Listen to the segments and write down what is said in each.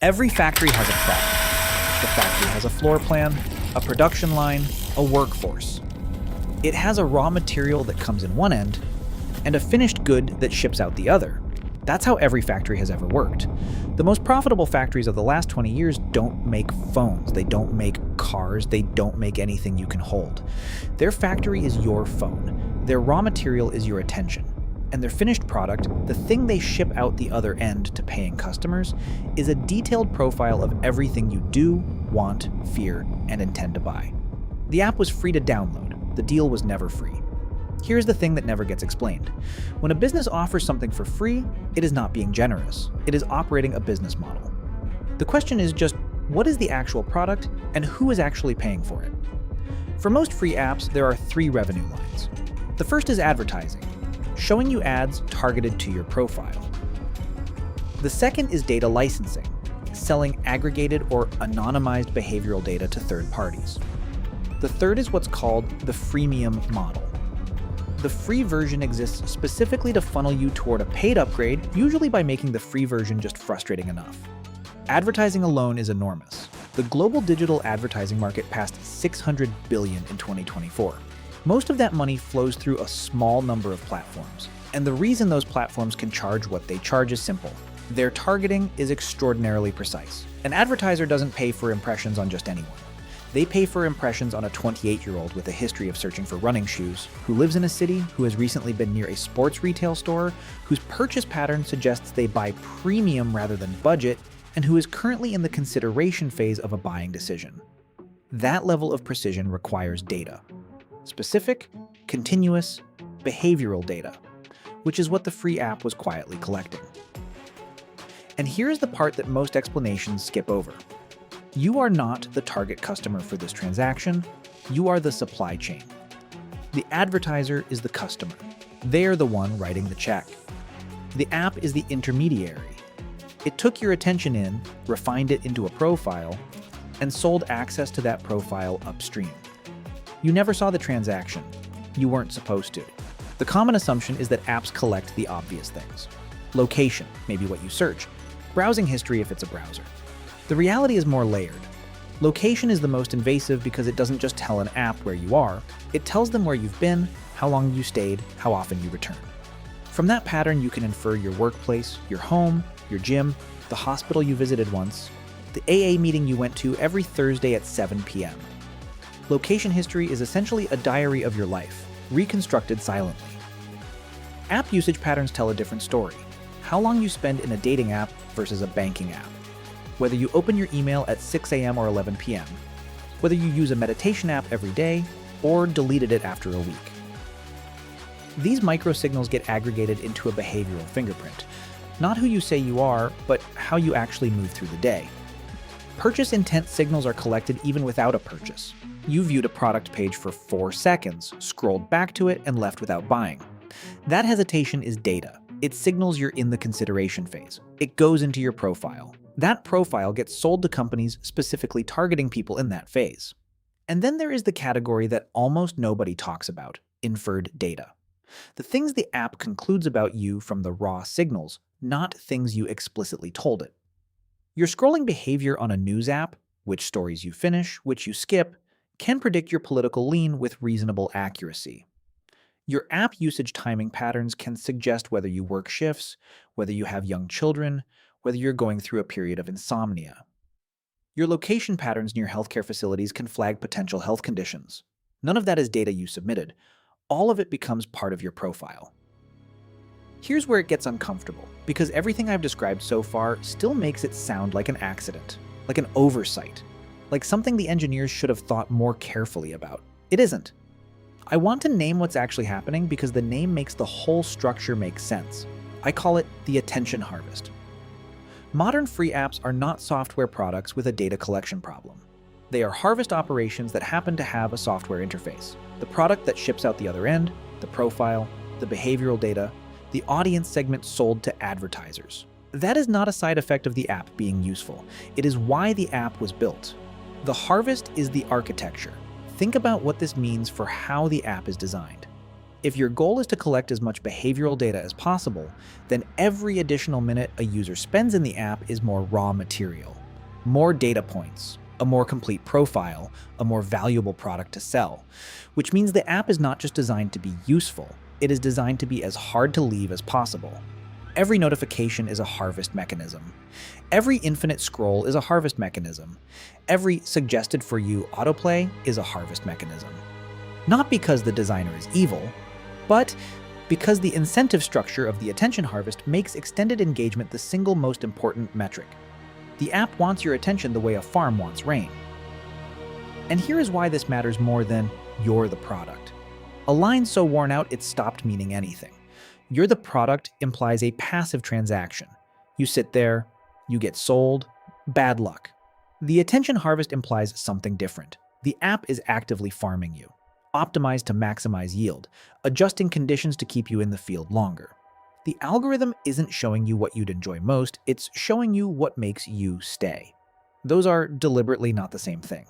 Every factory has a product. The factory has a floor plan, a production line, a workforce. It has a raw material that comes in one end and a finished good that ships out the other. That's how every factory has ever worked. The most profitable factories of the last 20 years don't make phones, they don't make cars, they don't make anything you can hold. Their factory is your phone. Their raw material is your attention. And their finished product, the thing they ship out the other end to paying customers, is a detailed profile of everything you do, want, fear, and intend to buy. The app was free to download. The deal was never free. Here's the thing that never gets explained. When a business offers something for free, it is not being generous. It is operating a business model. The question is just, what is the actual product and who is actually paying for it? For most free apps, there are 3 revenue lines. The first is advertising, showing you ads targeted to your profile. The second is data licensing, selling aggregated or anonymized behavioral data to third parties. The third is what's called the freemium model. The free version exists specifically to funnel you toward a paid upgrade, usually by making the free version just frustrating enough. Advertising alone is enormous. The global digital advertising market passed $600 billion in 2024. Most of that money flows through a small number of platforms. And the reason those platforms can charge what they charge is simple. Their targeting is extraordinarily precise. An advertiser doesn't pay for impressions on just anyone. They pay for impressions on a 28-year-old with a history of searching for running shoes, who lives in a city, who has recently been near a sports retail store, whose purchase pattern suggests they buy premium rather than budget, and who is currently in the consideration phase of a buying decision. That level of precision requires data. Specific, continuous, behavioral data, which is what the free app was quietly collecting. And here's the part that most explanations skip over. You are not the target customer for this transaction, you are the supply chain. The advertiser is the customer. They're the one writing the check. The app is the intermediary. It took your attention in, refined it into a profile, and sold access to that profile upstream. You never saw the transaction. You weren't supposed to. The common assumption is that apps collect the obvious things. Location, maybe what you search. Browsing history if it's a browser. The reality is more layered. Location is the most invasive because it doesn't just tell an app where you are, it tells them where you've been, how long you stayed, how often you return. From that pattern, you can infer your workplace, your home, your gym, the hospital you visited once, the AA meeting you went to every Thursday at 7 p.m. Location history is essentially a diary of your life, reconstructed silently. App usage patterns tell a different story. How long you spend in a dating app versus a banking app. Whether you open your email at 6 a.m. or 11 p.m., whether you use a meditation app every day, or deleted it after a week. These microsignals get aggregated into a behavioral fingerprint. Not who you say you are, but how you actually move through the day. Purchase intent signals are collected even without a purchase. You viewed a product page for 4 seconds, scrolled back to it, and left without buying. That hesitation is data. It signals you're in the consideration phase. It goes into your profile. That profile gets sold to companies specifically targeting people in that phase. And then there is the category that almost nobody talks about, inferred data. The things the app concludes about you from the raw signals, not things you explicitly told it. Your scrolling behavior on a news app, which stories you finish, which you skip, can predict your political lean with reasonable accuracy. Your app usage timing patterns can suggest whether you work shifts, whether you have young children, whether you're going through a period of insomnia. Your location patterns near healthcare facilities can flag potential health conditions. None of that is data you submitted. All of it becomes part of your profile. Here's where it gets uncomfortable, because everything I've described so far still makes it sound like an accident, like an oversight, like something the engineers should have thought more carefully about. It isn't. I want to name what's actually happening because the name makes the whole structure make sense. I call it the attention harvest. Modern free apps are not software products with a data collection problem. They are harvest operations that happen to have a software interface. The product that ships out the other end, the profile, the behavioral data, the audience segment sold to advertisers. That is not a side effect of the app being useful. It is why the app was built. The harvest is the architecture. Think about what this means for how the app is designed. If your goal is to collect as much behavioral data as possible, then every additional minute a user spends in the app is more raw material, more data points, a more complete profile, a more valuable product to sell, which means the app is not just designed to be useful, it is designed to be as hard to leave as possible. Every notification is a harvest mechanism. Every infinite scroll is a harvest mechanism. Every suggested for you autoplay is a harvest mechanism. Not because the designer is evil, but because the incentive structure of the attention harvest makes extended engagement the single most important metric. The app wants your attention the way a farm wants rain. And here is why this matters more than "you're the product." A line so worn out it stopped meaning anything. "You're the product" implies a passive transaction. You sit there, you get sold, bad luck. The attention harvest implies something different. The app is actively farming you, optimized to maximize yield, adjusting conditions to keep you in the field longer. The algorithm isn't showing you what you'd enjoy most, it's showing you what makes you stay. Those are deliberately not the same thing.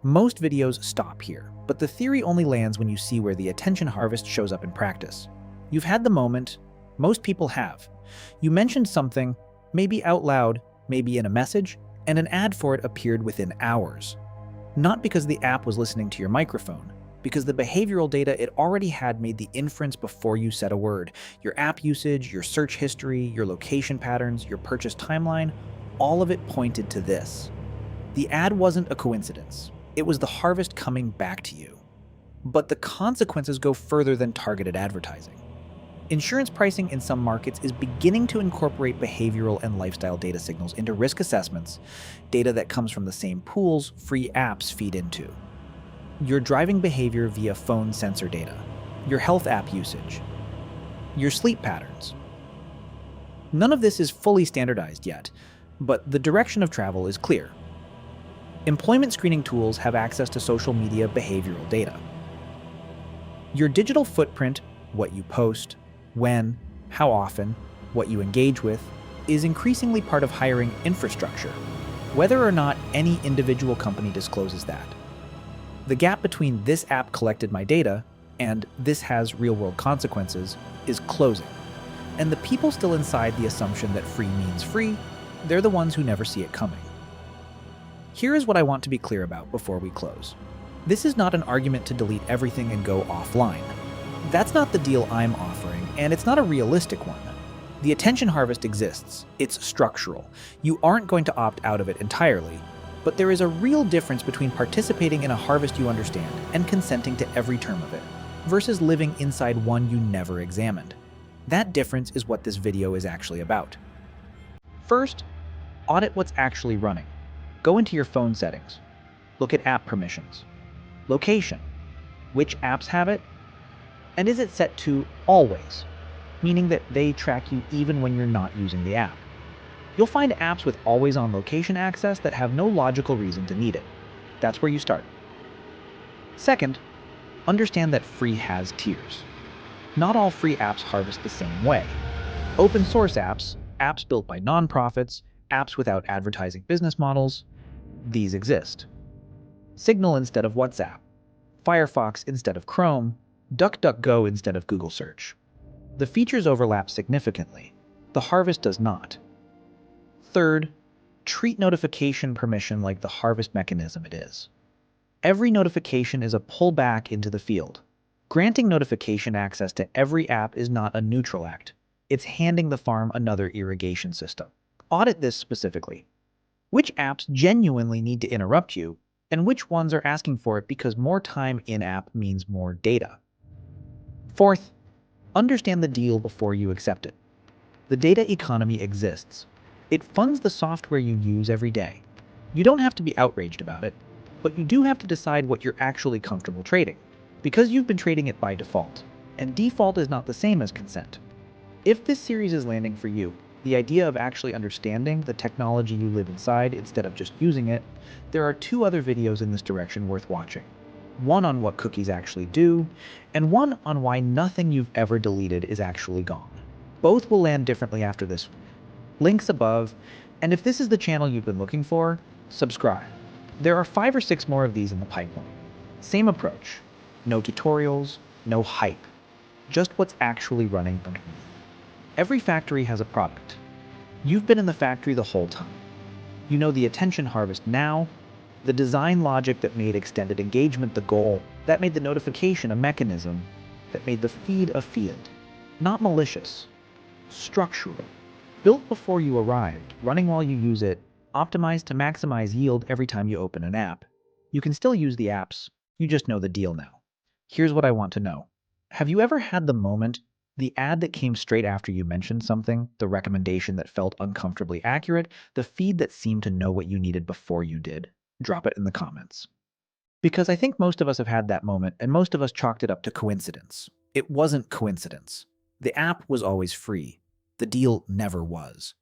Most videos stop here, but the theory only lands when you see where the attention harvest shows up in practice. You've had the moment, most people have. You mentioned something, maybe out loud, maybe in a message, and an ad for it appeared within hours. Not because the app was listening to your microphone, because the behavioral data it already had made the inference before you said a word. Your app usage, your search history, your location patterns, your purchase timeline, all of it pointed to this. The ad wasn't a coincidence. It was the harvest coming back to you. But the consequences go further than targeted advertising. Insurance pricing in some markets is beginning to incorporate behavioral and lifestyle data signals into risk assessments, data that comes from the same pools free apps feed into. Your driving behavior via phone sensor data, your health app usage, your sleep patterns. None of this is fully standardized yet, but the direction of travel is clear. Employment screening tools have access to social media behavioral data. Your digital footprint, what you post, when, how often, what you engage with, is increasingly part of hiring infrastructure, whether or not any individual company discloses that. The gap between "this app collected my data" and "this has real-world consequences" is closing. And the people still inside the assumption that free means free, they're the ones who never see it coming. Here is what I want to be clear about before we close. This is not an argument to delete everything and go offline. That's not the deal I'm offering, and it's not a realistic one. The attention harvest exists. It's structural. You aren't going to opt out of it entirely, but there is a real difference between participating in a harvest you understand and consenting to every term of it, versus living inside one you never examined. That difference is what this video is actually about. First, audit what's actually running. Go into your phone settings. Look at app permissions. Location. Which apps have it? And is it set to always, meaning that they track you even when you're not using the app? You'll find apps with always-on location access that have no logical reason to need it. That's where you start. Second, understand that free has tiers. Not all free apps harvest the same way. Open source apps, apps built by nonprofits, apps without advertising business models, these exist. Signal instead of WhatsApp, Firefox instead of Chrome, DuckDuckGo instead of Google Search. The features overlap significantly. The harvest does not. Third, treat notification permission like the harvest mechanism it is. Every notification is a pullback into the field. Granting notification access to every app is not a neutral act. It's handing the farm another irrigation system. Audit this specifically. Which apps genuinely need to interrupt you, and which ones are asking for it because more time in-app means more data? Fourth, understand the deal before you accept it. The data economy exists. It funds the software you use every day. You don't have to be outraged about it, but you do have to decide what you're actually comfortable trading, because you've been trading it by default, and default is not the same as consent. If this series is landing for you, the idea of actually understanding the technology you live inside instead of just using it, there are 2 other videos in this direction worth watching. One on what cookies actually do, and one on why nothing you've ever deleted is actually gone. Both will land differently after this. Links above, and if this is the channel you've been looking for, subscribe. There are 5 or 6 more of these in the pipeline. Same approach. No tutorials, no hype. just what's actually running underneath. Every factory has a product. You've been in the factory the whole time. You know the attention harvest now, the design logic that made extended engagement the goal, that made the notification a mechanism, that made the feed a field. Not malicious, structural. Built before you arrived, running while you use it, optimized to maximize yield every time you open an app. You can still use the apps, you just know the deal now. Here's what I want to know. Have you ever had the moment, the ad that came straight after you mentioned something, the recommendation that felt uncomfortably accurate, the feed that seemed to know what you needed before you did? Drop it in the comments. Because I think most of us have had that moment, and most of us chalked it up to coincidence. It wasn't coincidence. The app was always free. The deal never was.